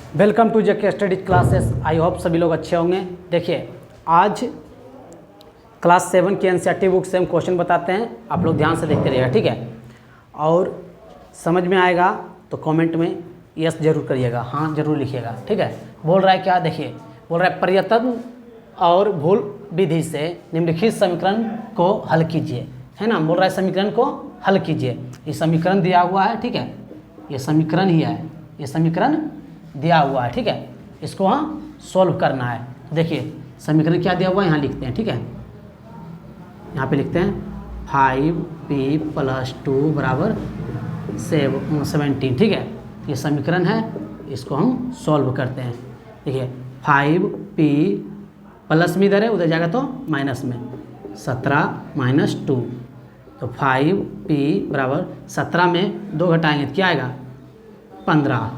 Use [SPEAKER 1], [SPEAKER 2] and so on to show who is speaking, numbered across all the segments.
[SPEAKER 1] Welcome to JK study classes. I hope सभी लोग अच्छे होंगे। देखिए, आज क्लास 7 की एनसीईआरटी बुक से हम क्वेश्चन बताते हैं, आप लोग ध्यान से देखते रहिएगा, ठीक है। और समझ में आएगा तो कमेंट में यस जरूर करिएगा, हाँ जरूर लिखिएगा, ठीक है। बोल रहा है क्या, देखिए बोल रहा है प्रयत्न और भूल विधि से निम्नलिखित समीकरण को हल कीजिए, है ना। बोल रहा है समीकरण को हल कीजिए। ये समीकरण दिया हुआ है, ठीक है, ये समीकरण ही है, ये समीकरण दिया हुआ है, ठीक है। इसको हाँ सॉल्व करना है। देखिए समीकरण क्या दिया हुआ है, यहाँ लिखते हैं, ठीक है। यहाँ पे लिखते हैं 5p + 2 = 17, ठीक है। ये समीकरण है, इसको हम सॉल्व करते हैं। देखिए 5p प्लस में इधर है, उधर जाएगा तो माइनस में, 17 - 2, तो 5p = 17 में 2 घटाएंगे तो क्या आएगा 15,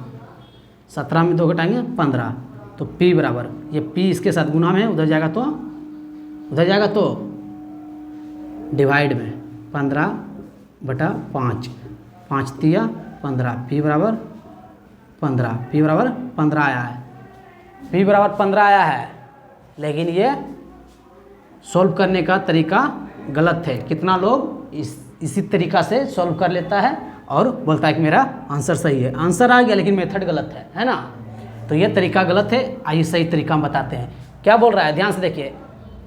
[SPEAKER 1] 17 में 2 घटाएंगे 15, तो p बराबर, ये p इसके साथ गुना में, उधर जाएगा तो डिवाइड में, 15/5, 5 तिया 15, p बराबर 15, p बराबर 15 आया है, p बराबर 15 आया है। लेकिन ये सॉल्व करने का तरीका गलत है। कितना लोग इसी तरीका से सॉल्व कर लेता है और बोलता है कि मेरा आंसर सही है। आंसर आ गया लेकिन मेथड गलत है ना। तो ये तरीका गलत है। आइए सही तरीका हम बताते हैं। क्या बोल रहा है, ध्यान से देखिए,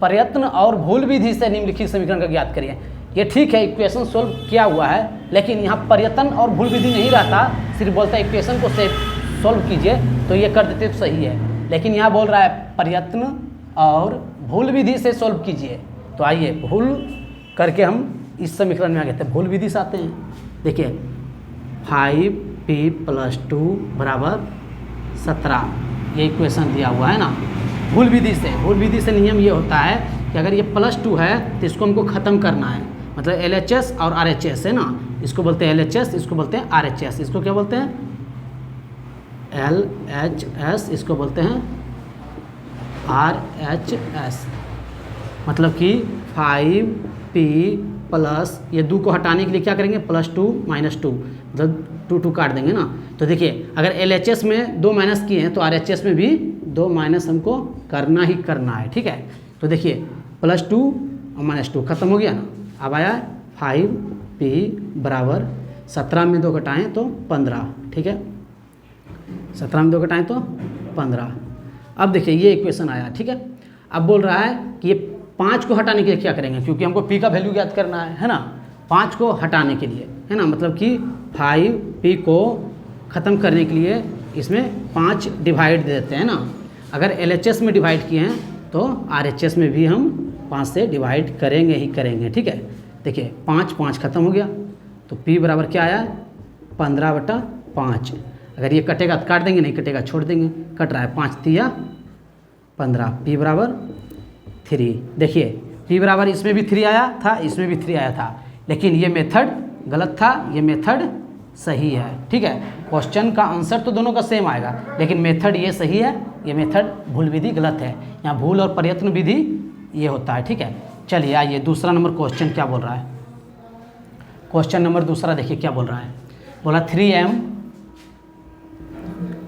[SPEAKER 1] प्रयत्न और भूल विधि से निम्नलिखित समीकरण का ज्ञात करिए। ये ठीक है, इक्वेशन सॉल्व किया हुआ है, लेकिन यहाँ प्रयत्न और भूल विधि नहीं रहता, सिर्फ बोलता है इक्वेशन को से सॉल्व कीजिए, तो ये कर देते तो सही है। लेकिन यहाँ बोल रहा है प्रयत्न और भूल विधि से सॉल्व कीजिए। तो आइए भूल करके हम इस समीकरण में आ गए थे, भूल विधि से आते हैं। देखिए 5p + 2 = 17, ये इक्वेशन दिया हुआ है ना। भूल विधि से नियम ये होता है कि अगर ये +2 है तो इसको हमको ख़त्म करना है, मतलब LHS और RHS है ना। इसको बोलते हैं LHS, इसको बोलते हैं RHS। इसको क्या बोलते हैं LHS, इसको बोलते हैं RHS। मतलब कि 5p प्लस, ये 2 को हटाने के लिए क्या करेंगे, +2 - 2, मतलब 2 काट देंगे ना। तो देखिए अगर LHS में 2 माइनस किए हैं तो RHS में भी 2 माइनस हमको करना ही करना है, ठीक है। तो देखिए +2 और -2 खत्म हो गया ना। अब आया 5p = 17 में 2 घटाएँ तो 15, ठीक है। 17 में 2 घटाएँ तो 15। अब देखिए ये इक्वेशन आया, ठीक है। अब बोल रहा है कि ये 5 को हटाने के लिए क्या करेंगे, क्योंकि हमको p का वैल्यू ज्ञात करना है ना। 5 को हटाने के लिए, है ना, मतलब कि 5p को ख़त्म करने के लिए इसमें 5 डिवाइड दे देते हैं ना। अगर LHS में डिवाइड किए हैं तो RHS में भी हम 5 से डिवाइड करेंगे ही करेंगे, ठीक है। देखिए 5 खत्म हो गया, तो p बराबर क्या आया 15/5। अगर ये कटेगा तो काट देंगे, नहीं कटेगा छोड़ देंगे। कट रहा है 5 तिया 15, p बराबर 3। देखिए p बराबर, इसमें भी 3 आया था, इसमें भी 3 आया था, लेकिन ये मेथड गलत था, ये मेथड सही है, ठीक है। क्वेश्चन का आंसर तो दोनों का सेम आएगा, लेकिन मेथड ये सही है, ये मेथड भूल विधि गलत है। यहाँ भूल और प्रयत्न विधि ये होता है, ठीक है। चलिए आइए दूसरा नंबर क्वेश्चन क्या बोल रहा है। क्वेश्चन नंबर दूसरा देखिए क्या बोल रहा है। बोला 3m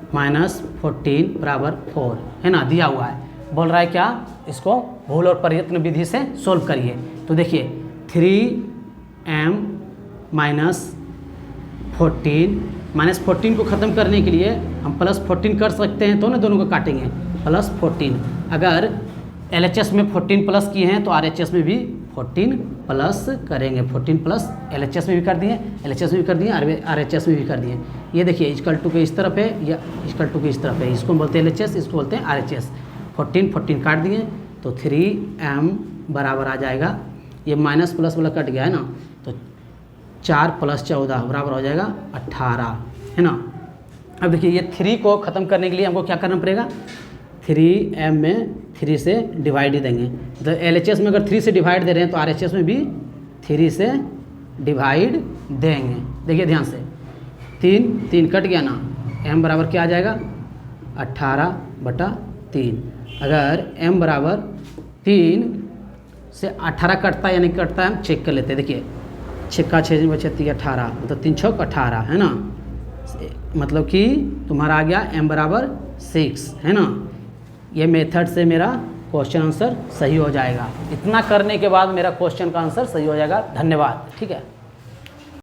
[SPEAKER 1] - 14 = 4, है ना, दिया हुआ है। बोल रहा है क्या, इसको भूल और प्रयत्न विधि से सोल्व करिए। तो देखिए 3m - 14 को ख़त्म करने के लिए हम +14 कर सकते हैं, तो ना दोनों को काटेंगे, +14। अगर LHS में 14 प्लस किए हैं तो RHS में भी 14 प्लस करेंगे। 14 प्लस LHS में भी कर दिए, LHS में भी कर दिए, RHS में भी कर दिए। ये देखिए = के इस तरफ है, या = के इस तरफ है, इसको बोलते हैं LHS, इसको बोलते हैं RHS। 14 काट दिए तो 3m बराबर आ जाएगा, ये माइनस प्लस वाला कट गया है ना, तो 4 + 14 बराबर हो जाएगा 18, है ना। अब देखिए ये 3 को ख़त्म करने के लिए हमको क्या करना पड़ेगा, 3m में 3 से डिवाइड ही देंगे। तो LHS में अगर 3 से डिवाइड दे रहे हैं तो RHS में भी 3 से डिवाइड देंगे। देखिए ध्यान से, 3 कट गया ना, m बराबर क्या आ जाएगा 18/3। अगर m बराबर 3 से 18 कटता है या नहीं कटता है हम चेक कर लेते हैं। देखिए 6 का 6 बचे 18, मतलब 3 × 18 है ना। मतलब कि तुम्हारा आ गया m बराबर 6, है ना। ये मेथड से मेरा क्वेश्चन आंसर सही हो जाएगा। इतना करने के बाद मेरा क्वेश्चन का आंसर सही हो जाएगा। धन्यवाद। ठीक है।